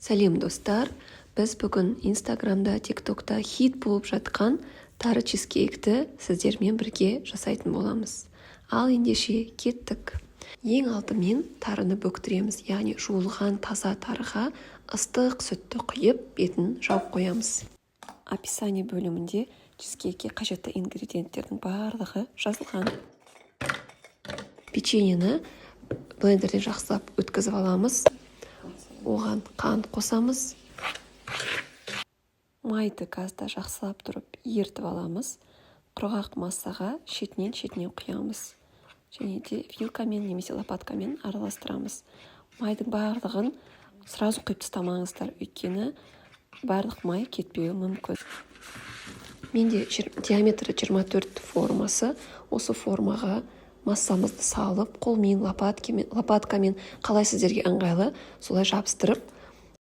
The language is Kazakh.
Сәлем достар, біз бүгін Инстаграмда, ТикТокта хит болып жатқан тары чизкейкті сіздермен бірге жасайтын боламыз. Ал ендеше кеттік. Ең алдымен тарыны бөктіреміз, яғни жуылған таза тарыға ыстық сүтті құйып, бетін жауып қоямыз. Описание бөлімінде чизкейкке қажетті ингредиенттердің барлығы жазылған. Печеньені блендерден жақсылап өткізіп аламыз. Оған қант қосамыз. Майды газда жақсылап тұрып ертіп аламыз. Құрғақ массаға шетінен құямыз. Және де вилкамен немесе лопаткамен араластырамыз. Майдың барлығын сразу құйып тастамаңыздар, өйткені барлық май кетпеуі мүмкін. Менде диаметрі 24 формасы. Осы формаға массамызды салып, қолмен, лопаткамен қалай сіздерге ыңғайлы солай жабыстырып